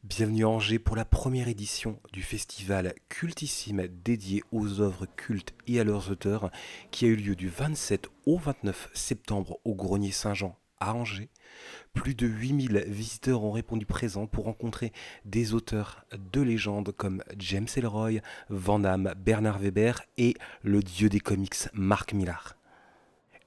Bienvenue à Angers pour la première édition du festival cultissime dédié aux œuvres cultes et à leurs auteurs qui a eu lieu du 27 au 29 septembre au Grenier Saint-Jean à Angers. Plus de 8000 visiteurs ont répondu présents pour rencontrer des auteurs de légende comme James Ellroy, Van Damme, Bernard Weber et le dieu des comics Mark Millar.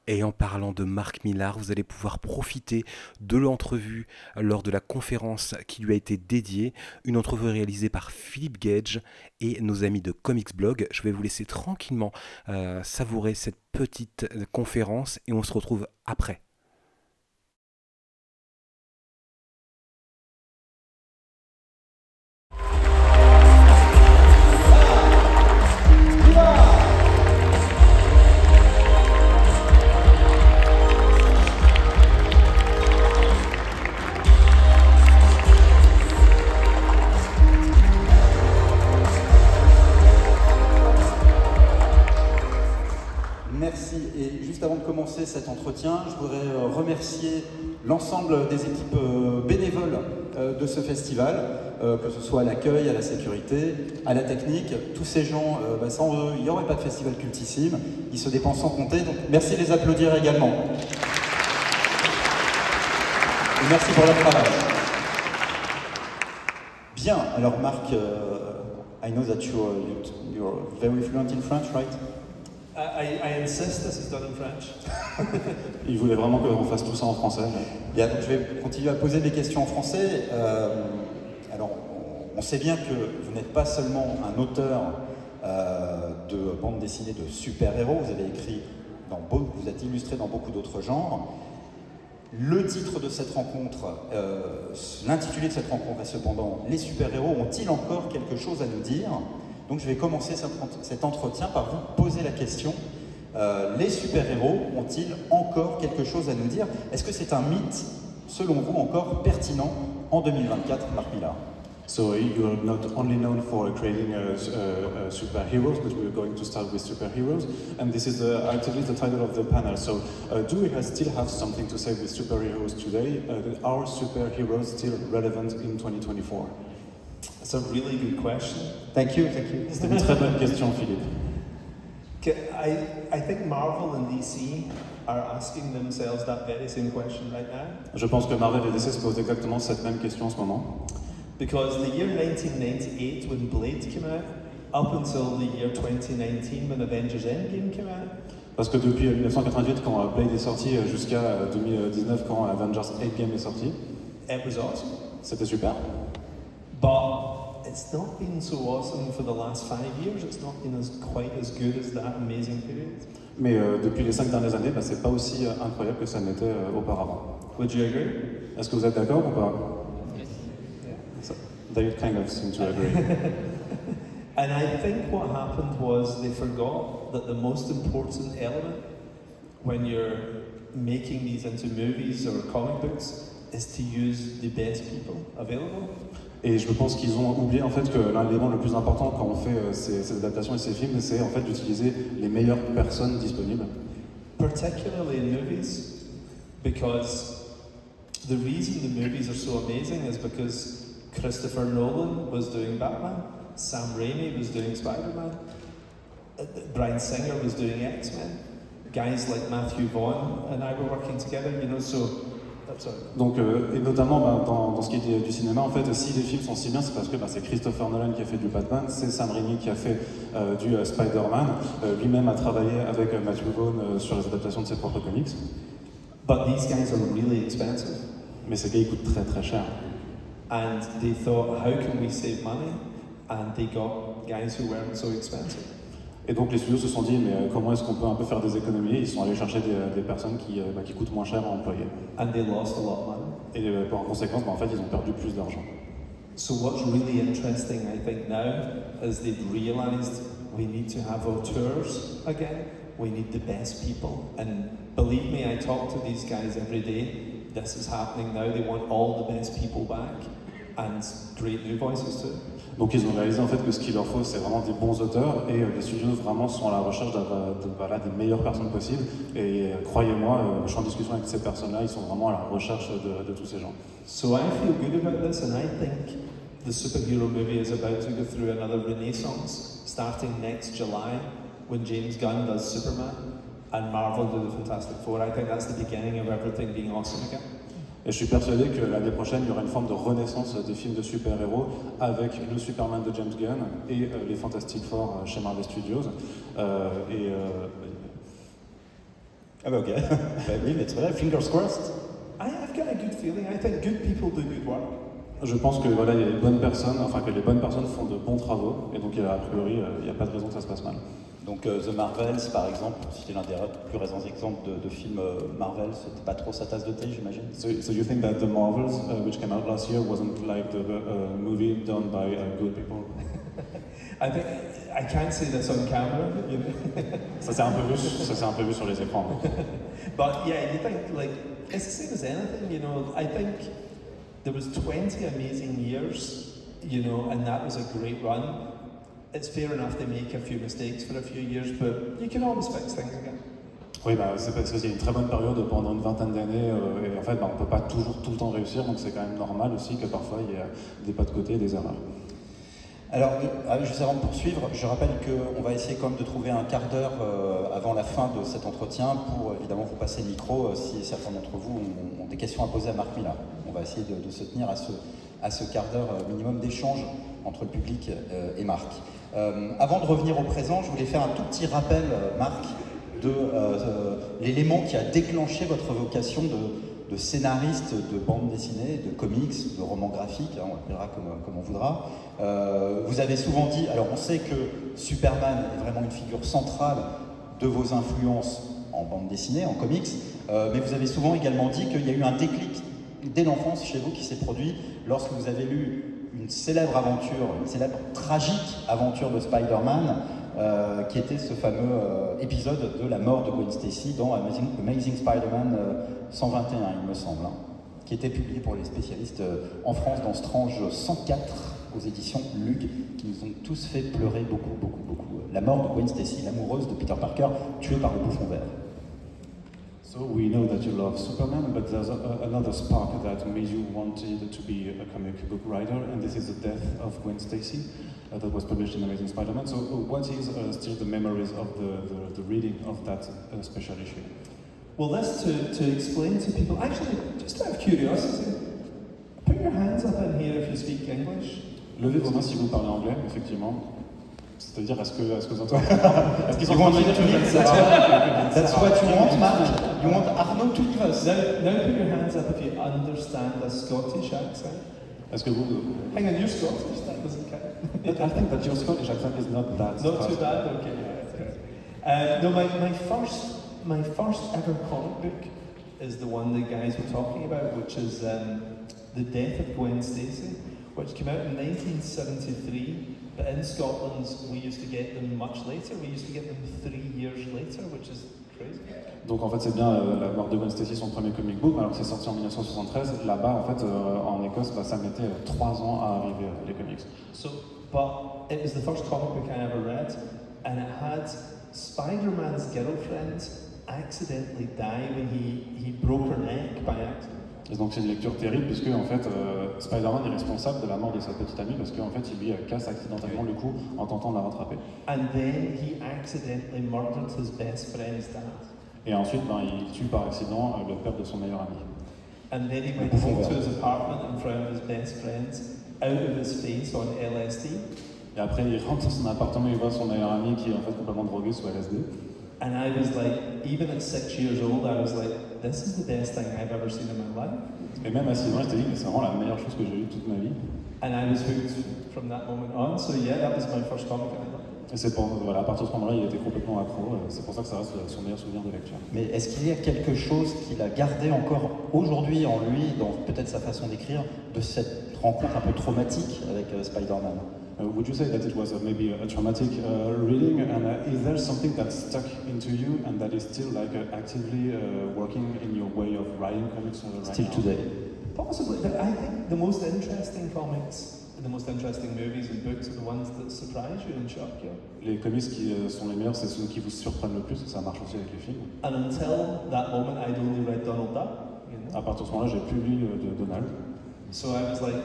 Et en parlant de Mark Millar, vous allez pouvoir profiter de l'entrevue lors de la conférence qui lui a été dédiée, une entrevue réalisée par Philippe Gage et nos amis de Comics Blog. Je vais vous laisser tranquillement savourer cette petite conférence et on se retrouve après. Merci. Et juste avant de commencer cet entretien, je voudrais remercier l'ensemble des équipes bénévoles de ce festival, que ce soit à l'accueil, à la sécurité, à la technique. Tous ces gens, sans eux, il n'y aurait pas de festival cultissime. Ils se dépensent sans compter. Donc merci de les applaudir également. Et merci pour leur travail. Bien. Alors Marc, I know that you're very fluent in French, right? I insist this is done in French. Il voulait vraiment qu'on fasse tout ça en français. Bien, donc je vais continuer à poser des questions en français. Alors, on sait bien que vous n'êtes pas seulement un auteur de bande dessinée de super-héros, vous avez écrit, vous êtes illustré dans beaucoup d'autres genres. Le titre de cette rencontre, l'intitulé de cette rencontre est cependant « Les super-héros ont-ils encore quelque chose à nous dire ?» Donc je vais commencer cet entretien par vous poser la question. Les super-héros ont-ils encore quelque chose à nous dire? Est-ce que c'est un mythe, selon vous, encore pertinent en 2024, Mark Millar? So you're not only known for creating superheroes, but we're going to start with superheroes, and this is actually the title of the panel. So do we still have something to say with superheroes today? Are superheroes still relevant in 2024? That's a really good question. Thank you, thank you. C'était une très bonne question, Philippe. I think Marvel and DC are asking themselves that very same question right now. Je pense que Marvel et DC se posent exactement cette même question en ce moment. Because the year 1998, when Blade came out, up until the year 2019, when Avengers Endgame came out, Parce que depuis 1988, quand Blade est sorti, jusqu'à 2019, quand Avengers Endgame est sorti, it was awesome. c'était super. But it's not been so awesome for the last 5 years. It's not been quite as good as that amazing period. Mais depuis les 5 dernières années, c'est pas aussi incroyable que ça n'était auparavant. Would you agree? Est-ce que vous êtes d'accord ou pas? So, they kind of seem to agree. And I think what happened was they forgot that the most important element when you're making these into movies or comic books is to use the best people available. Et je pense qu'ils ont oublié en fait que l'un des éléments le plus important quand on fait ces adaptations et ces films, c'est en fait d'utiliser les meilleures personnes disponibles. Particularly in movies, because the reason the movies are so amazing is because Christopher Nolan was doing Batman, Sam Raimi was doing Spider-Man, Bryan Singer was doing X-Men, guys like Matthew Vaughn and I were working together, you know, so... Donc, et notamment dans ce qui est du cinéma, en fait, si les films sont si bien, c'est parce que c'est Christopher Nolan qui a fait du Batman, c'est Sam Raimi qui a fait du Spider-Man, lui-même a travaillé avec Matthew Vaughn sur les adaptations de ses propres comics. But these guys are really expensive. Mais ces gars, ils coûtent très très cher. And they thought, how can we save money? And they got guys who weren't so expensive. Et donc les studios se sont dit, mais comment est-ce qu'on peut un peu faire des économies? Ils sont allés chercher des personnes qui coûtent moins cher à employer. And they lost a lot of money. Et en conséquence, en fait, ils ont perdu plus d'argent. So what's really interesting, I think, now is they've realised we need to have auteurs again. We need the best people. And believe me, I talk to these guys every day. This is happening now. They want all the best people back and great new voices too. Donc ils ont réalisé en fait que ce qu'il leur faut, c'est vraiment des bons auteurs, et les studios vraiment sont à la recherche des meilleures personnes possibles. Et croyez-moi, je suis en discussion avec ces personnes-là, ils sont vraiment à la recherche de tous ces gens. So I feel good about this, and I think the superhero movie is about to go through another renaissance, starting next July, when James Gunn does Superman and Marvel do the Fantastic Four. I think that's the beginning of everything being awesome again. Et je suis persuadé que l'année prochaine, il y aura une forme de renaissance des films de super-héros avec le Superman de James Gunn et les Fantastic Four chez Marvel Studios. Ah bah ok, bah oui, mais très bien, fingers crossed. I've got a good feeling. I think good people do good work. Je pense que voilà, il y a les bonnes personnes, enfin que les bonnes personnes font de bons travaux, et donc a priori, il n'y a pas de raison que ça se passe mal. Donc The Marvels, par exemple, c'était l'un des plus récents exemples de films Marvel, c'était pas trop sa tasse de thé, j'imagine. So you think that The Marvels, which came out last year, wasn't like the movie done by good people? I think I can't say this on camera, you know. Ça s'est un peu vu sur les écrans. But yeah, you think like it's the same as anything, you know. I think there was 20 amazing years, you know, and that was a great run. It's fair enough they make a few mistakes for a few years, but you can always fix things again. Oui, bah, c'est parce qu'il y a une très bonne période pendant une vingtaine d'années, et en fait, on ne peut pas toujours tout le temps réussir, donc c'est quand même normal aussi que parfois il y ait des pas de côté et des erreurs. Alors, juste avant de poursuivre, je rappelle qu'on va essayer quand même de trouver un quart d'heure avant la fin de cet entretien pour évidemment vous passer le micro si certains d'entre vous ont des questions à poser à Marc Millar. On va essayer de se tenir à ce quart d'heure minimum d'échange entre le public et Marc. Avant de revenir au présent, je voulais faire un tout petit rappel, Marc, de l'élément qui a déclenché votre vocation de scénariste de bande dessinée, de comics, de romans graphiques, hein, on l'appellera comme on voudra. Vous avez souvent dit, alors on sait que Superman est vraiment une figure centrale de vos influences en bande dessinée, en comics, mais vous avez souvent également dit qu'il y a eu un déclic dès l'enfance chez vous qui s'est produit lorsque vous avez lu une célèbre tragique aventure de Spider-Man, qui était ce fameux épisode de la mort de Gwen Stacy dans Amazing Spider-Man 121, il me semble, hein, qui était publié pour les spécialistes en France dans Strange 104 aux éditions Lug, qui nous ont tous fait pleurer beaucoup. La mort de Gwen Stacy, l'amoureuse de Peter Parker, tuée par le bouffon vert. So we know that you love Superman, but there's another spark that made you wanted to be a comic book writer, and this is the death of Gwen Stacy that was published in Amazing Spider-Man. So what is still the memories of the reading of that special issue? Well, this to explain to people, actually, just out of curiosity, put your hands up in here if you speak English. Levez vos mains si vous parlez anglais, effectivement. C'est-à-dire, est-ce que vous entendez? Est-ce qu'ils sont en train de dire That's what you want, Mark? You want Arnaud to leave us? Now put your hands up if you understand a Scottish accent. Est-ce que vous... Hang on, you're Scottish, that doesn't count. I think that your Scottish accent is not that... Not too bad, okay, yeah, that's good. No, my first ever comic book is the one the guys were talking about, which is The Death of Gwen Stacy, which came out in 1973. But in Scotland, we used to get them much later. We used to get them 3 years later, which is crazy. Donc en fait c'est bien la mort de Gwen Stacy, son premier comic book, alors que c'est sorti en 1973. Là-bas en fait en Écosse, ça mettait 3 ans à arriver les comics. So, but it was the first comic book I ever read, and it had Spider-Man's girlfriend accidentally die when he broke her neck by accident. Et donc c'est une lecture terrible puisque en fait Spider-Man est responsable de la mort de sa petite amie parce qu'en fait il lui casse accidentellement le cou en tentant de la rattraper. And then he accidentally murdered his best friend's dad. Et ensuite il tue par accident le père de son meilleur ami. And then he went home to his apartment in front of his best friends, out of his face on LSD. Et après il rentre dans son appartement et il voit son meilleur ami qui est en fait complètement drogué sous LSD. And I was like, even at 6 years old, I was like, this is the best thing I've ever seen in my life. Et même à 6 ans, je t'ai dit que c'est vraiment la meilleure chose que j'ai eue toute ma vie. And I was hooked from that moment on. So yeah, that was my first comic I loved. Et c'est pour, voilà, à partir de ce moment-là, il était complètement accro. C'est pour ça que ça reste son meilleur souvenir de lecture. Mais est-ce qu'il y a quelque chose qu'il a gardé encore aujourd'hui en lui, dans peut-être sa façon d'écrire, de cette rencontre un peu traumatique avec Spider-Man? Would you say that it was maybe a traumatic reading, and is there something that stuck into you and that is still like actively working in your way of writing comics right Still now? today? Possibly, but I think the most interesting comics, the most interesting movies and books are the ones that surprise you and shock you. Les comics qui sont les meilleurs, c'est ceux qui vous surprennent le plus, ça marche aussi avec les films. And until that moment, I'd only read Donald Duck. You know? À partir de ce moment-là, j'ai plus lu de Donald. So I was like,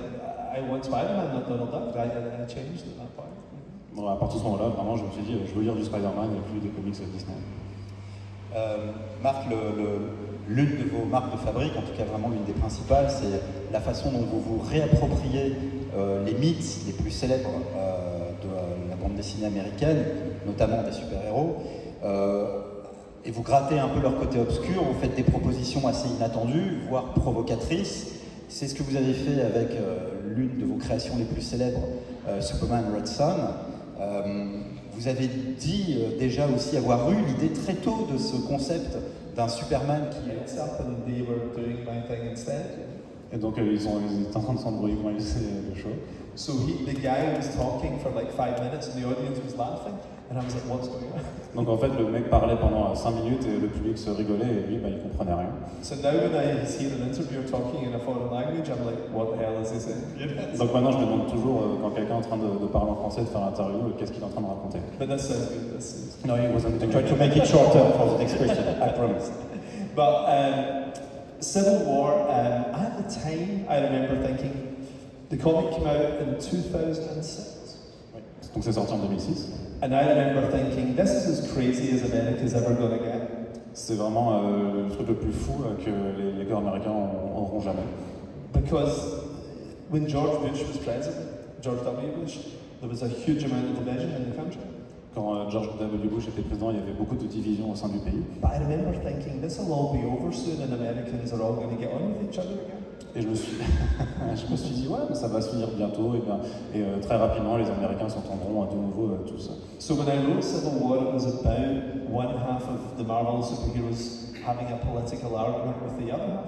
I want Spider-Man, not Donald Duck. I changed at that point. Bon, à partir de ce moment-là, vraiment, je me suis dit, je veux lire du Spider-Man et plus des comics Disney. Marc, l'une de vos marques de fabrique, en tout cas vraiment l'une des principales, c'est la façon dont vous vous réappropriez les mythes les plus célèbres de la bande dessinée américaine, notamment des super-héros, et vous grattez un peu leur côté obscur, vous faites des propositions assez inattendues, voire provocatrices. C'est ce que vous avez fait avec l'une de vos créations les plus célèbres, Superman Red Son. Vous avez dit déjà aussi avoir eu l'idée très tôt de ce concept d'un Superman qui It's up and they were doing my thing instead. Et donc ils étaient en train de s'embrouiller quand ils faisaient le show. So the guy was talking for like 5 minutes and the audience was laughing. And I was like, what's going on? Donc en fait, le mec parlait pendant 5 minutes et le public se rigolait et lui, il comprenait rien. So now when I hear an interviewer talking in a foreign language, I'm like, what the hell is he saying? Donc maintenant, je me demande toujours, quand quelqu'un est en train de parler en français, de faire l'interview, qu'est-ce qu'il est en train de raconter. But that sounds good. This is... No, he wasn't doing try to make it shorter for the next question, I promise. But Civil War, at the time, I remember thinking, the comic came out in 2006. Donc c'est sorti en 2006. And I remember thinking, this is as crazy as America's ever gonna get. C'est vraiment le truc le plus fou que les lecteurs américains auront jamais. Because when George Bush was president, George W. Bush, there was a huge amount of division in the country. Quand George W. Bush était président, il y avait beaucoup de divisions au sein du pays. But I remember thinking, this will all be over soon and Americans are all going to get on with each other again. Et je me suis dit, ouais, mais ça va se finir bientôt. Et très rapidement, les Américains s'entendront de nouveau tous. So when I wrote Civil War, it was about one half of the Marvel superheroes having a political argument with the other half.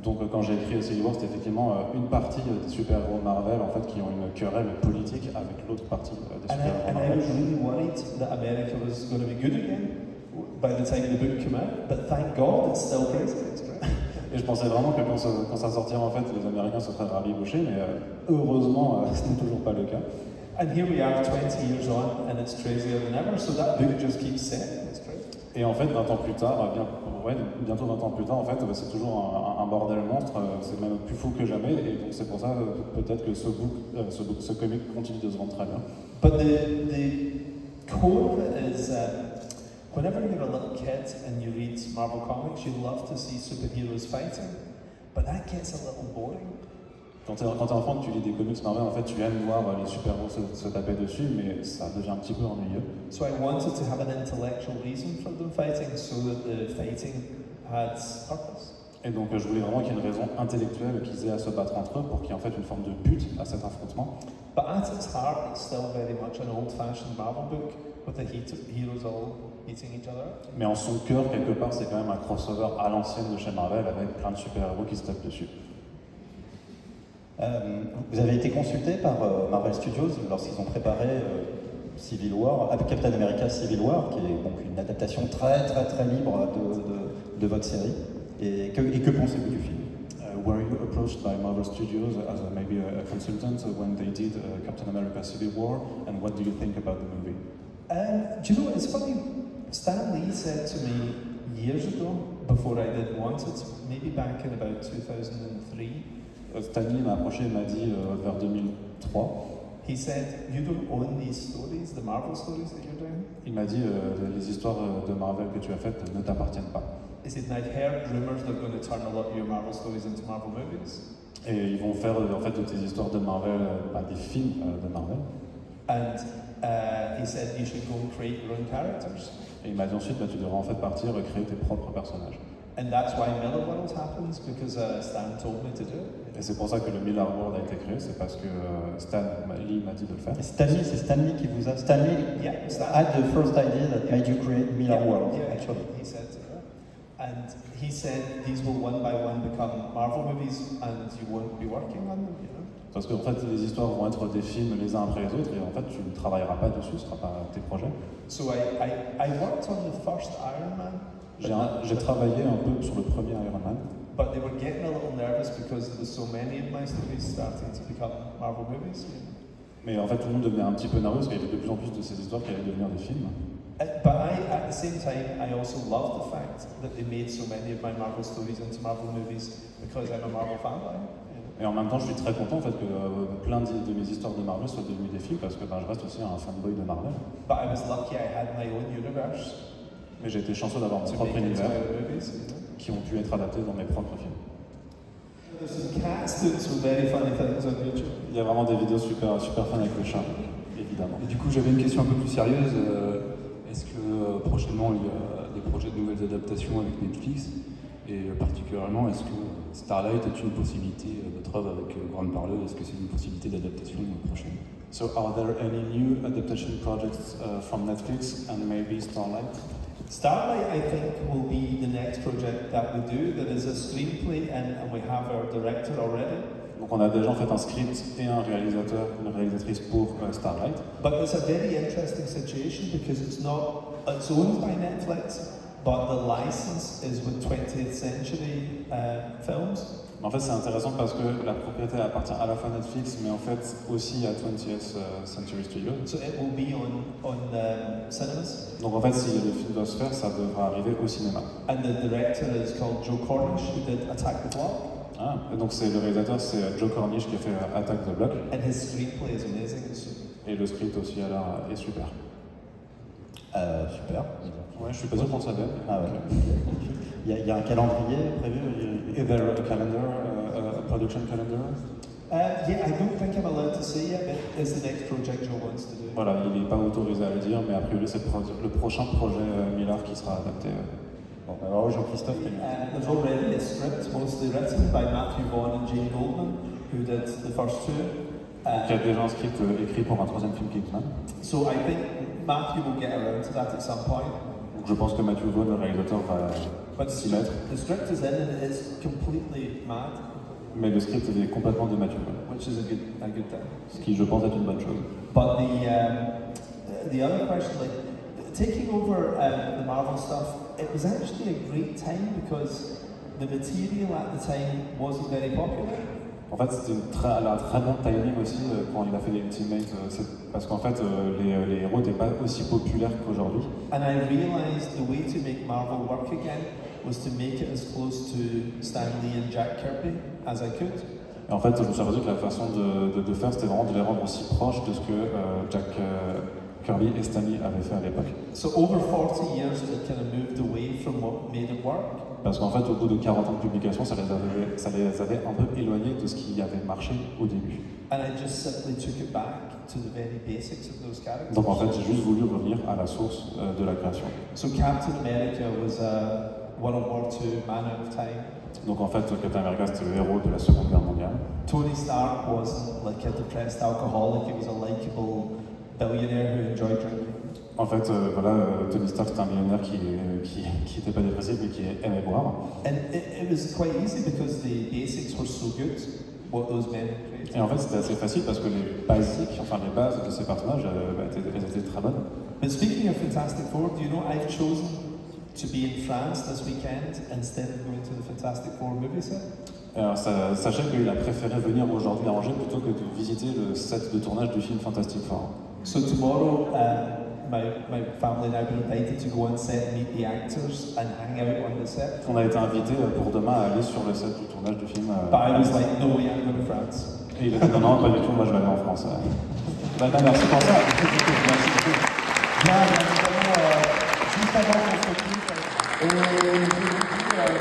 Donc quand j'ai écrit Civil War, c'était effectivement une partie des super-héros Marvel en fait, qui ont une querelle politique avec l'autre partie des super-héros And I Marvel. was really worried that America was going to be good again by the time the book came out. But thank God, it's still crazy. It's great. Et je pensais vraiment que quand ça sortira, en fait, les Américains se feraient rabibocher, mais heureusement, ce n'est toujours pas le cas. And here we are 20 years on, and it's crazier than ever, so that book just keeps selling, it's crazy. Et en fait, 20 ans plus tard, bientôt 20 ans plus tard, en fait, c'est toujours un bordel monstre, c'est même plus fou que jamais, et donc c'est pour ça, peut-être que ce comic continue de se vendre très bien. But the core of it is whenever you're a little kid and you read Marvel comics, you love to see superheroes fighting, but that gets a little boring. Quand t'es enfant, tu lis des comics Marvel, en fait, tu aimes voir les super-héros se taper dessus, mais ça devient un petit peu ennuyeux. So I wanted to have an intellectual reason for them fighting, so that the fighting had purpose. Et donc, je voulais vraiment qu'il y ait une raison intellectuelle qu'ils aient à se battre entre eux pour qu'il y ait en fait une forme de but à cet affrontement. But at its heart, it's still very much an old-fashioned Marvel book with the heroes all eating each other. Mais en son cœur, quelque part, c'est quand même un crossover à l'ancienne de chez Marvel avec plein de super-héros qui se tapent dessus. Vous avez été consulté par Marvel Studios lorsqu'ils ont préparé Civil War, Captain America Civil War, qui est donc une adaptation très libre de votre série. Et que pensez-vous du film? Were you approached by Marvel Studios as maybe a consultant when they did Captain America Civil War, and what do you think about the movie? Do you know, it's funny, Stan Lee said to me years ago, before I did Wanted, maybe back in about 2003, Stanley m'a approché et m'a dit vers 2003. he said, you don't own these stories, the Marvel stories that you're doing. Il m'a dit les histoires de Marvel que tu as faites ne t'appartiennent pas. He said, and I've heard rumors they're going to turn a lot of your Marvel stories into Marvel movies. Et ils vont faire en fait de tes histoires de Marvel des films de Marvel. And he said you should go and create your own characters. Et il m'a dit ensuite tu devrais en fait partir et créer tes propres personnages. And that's why Miller World happens, because Stan told me to do it. Et c'est pour ça que le Miller World a été créé, c'est parce que Stan Lee m'a dit de le faire. C'est Stanley qui vous a... Stanley Yeah, Stan. had the first idea that made you create Miller World, yeah, actually. he said to her. And he said these will one by one become Marvel movies and you won't be working on them, you know. Parce qu'en fait, les histoires vont être des films les uns après les autres et en fait, tu ne travailleras pas dessus, ce ne sera pas tes projets. So I worked on the first Iron Man. J'ai travaillé un peu sur le premier Iron Man. But they were getting a little nervous because there were so many of my stories starting to become Marvel movies. You know? Mais en fait, tout le monde devenait un petit peu nerveux parce qu'il y avait de plus en plus de ces histoires qui allaient devenir des films. But at the same time, I also love the fact that they made so many of my Marvel stories into Marvel movies because I'm a Marvel fanboy. You know? Et en même temps, je suis très content en fait, que plein de mes histoires de Marvel soient devenues des films, parce que je reste aussi un fanboy de Marvel. But I was lucky I had my own universe Mais j'ai été chanceux d'avoir mon to propre make into univers movies. qui ont pu être adaptés dans mes propres films. There's some cats doing some very funny things on YouTube. Il y a vraiment des vidéos super fun avec le chat, évidemment. Et du coup, j'avais une question un peu plus sérieuse. Est-ce que prochainement il y a des projets de nouvelles adaptations avec Netflix? Et particulièrement, est-ce que Starlight est une possibilité, votre œuvre avec Grande Parleuse, est-ce que c'est une possibilité d'adaptation prochaine? So are there any new adaptation projects from Netflix and maybe Starlight? Starlight, I think, will be the next project that we do. There is a screenplay and we have our director already. Donc on a déjà en fait un script et un réalisateur, une réalisatrice pour Starlight. But it's a very interesting situation because it's owned by Netflix, but the license is with 20th Century Films. En fait c'est intéressant parce que la propriété appartient à la fois à Netflix mais en fait aussi à 20th Century Studios. So it will be on cinemas. Donc en fait si le film doit se faire, ça devra arriver au cinéma. And the director is called Joe Cornish, who did Attack the Block. Ah, et donc le réalisateur c'est Joe Cornish qui a fait Attack the Block. And his screenplay is amazing. Et le script aussi alors est super. Super. Ouais, je suis pas sûr qu'on le savait. Ah ouais. Il y a un calendrier prévu? Is there a calendar, a production calendar? Yeah, I don't think I'm allowed to say yet, but it's the next project Joe wants to do. Voilà, il n'est pas autorisé à le dire, mais a priori c'est le prochain projet Miller qui sera adapté. Bon, alors Jean-Christophe. There's already a script mostly written by Matthew Vaughn and Jane Goldman, who did the first two. Il y a déjà un script écrit pour un troisième film Kingsman. So I think Matthew will get around to that at some point. Donc je pense que Matthew Vaughn, le réalisateur, va s'y mettre. The script is in and it is completely mad. Mais le script est complètement de Matthew Vaughn. Which is a good thing. Ce qui, je pense, est une bonne chose. But the other question, like taking over the Marvel stuff, it was actually a great time because the material at the time wasn't very popular. En fait, c'était un très bon timing aussi quand il a fait les Ultimates, parce qu'en fait, les héros n'étaient pas aussi populaires qu'aujourd'hui. And I realized the way to make Marvel work again was to make it as close to Stan Lee and Jack Kirby as I could. Et en fait, je me suis aperçu que la façon de faire, c'était vraiment de les rendre aussi proches de ce que Jack Kirby et Stan Lee avaient fait à l'époque. So over 40 years, it kind of moved away from what made it work. Parce qu'en fait, au bout de 40 ans de publication, ça les avait un peu éloignés de ce qui avait marché au début. And I just simply took it back to the very basics of those characters. Donc en fait, j'ai juste voulu revenir à la source de la création. So Captain America was a World War II man out of time. Donc en fait, Captain America, c'était le héros de la Seconde Guerre mondiale. Tony Stark wasn't like a depressed alcoholic, he was a likable billionaire who enjoyed drinking. En fait, Tony Stark, c'était un millionnaire qui était pas dépressif, mais qui aimait boire. And it was quite easy because the basics were so good, what those men created. Et en fait, c'était assez facile parce que les bases de ces personnages, elles étaient très bonnes. But speaking of Fantastic Four, do you know I've chosen to be in France this weekend instead of going to the Fantastic Four movie set? Alors, sachez qu'il a préféré venir aujourd'hui à Angers plutôt que de visiter le set de tournage du film Fantastic Four. So tomorrow, my family and I have been invited to go on set and meet the actors and hang out on the set. On a été invité pour demain à aller sur le set du tournage du film. But I was like, no way, I'm going to France. Et il a dit non, pas du tout, moi je vais aller en France. Merci pour ça. Merci beaucoup. Bien, nous allons juste avant qu'on se quitte, je vous dis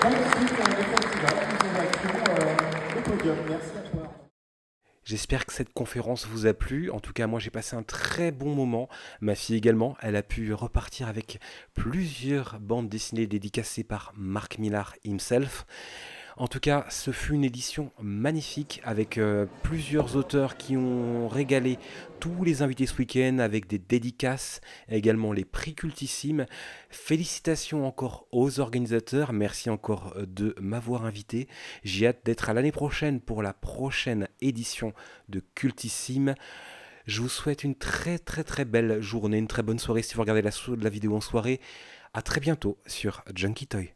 bonne suite des festivals, nous évacuons le podium. Merci à toi. J'espère que cette conférence vous a plu. En tout cas, moi, j'ai passé un très bon moment. Ma fille également. Elle a pu repartir avec plusieurs bandes dessinées dédicacées par Mark Millar himself. En tout cas, ce fut une édition magnifique avec plusieurs auteurs qui ont régalé tous les invités ce week-end avec des dédicaces, également les prix cultissimes. Félicitations encore aux organisateurs, merci encore de m'avoir invité. J'ai hâte d'être à l'année prochaine pour la prochaine édition de Cultissime. Je vous souhaite une très belle journée, une très bonne soirée si vous regardez la vidéo en soirée. À très bientôt sur Junkie Toy.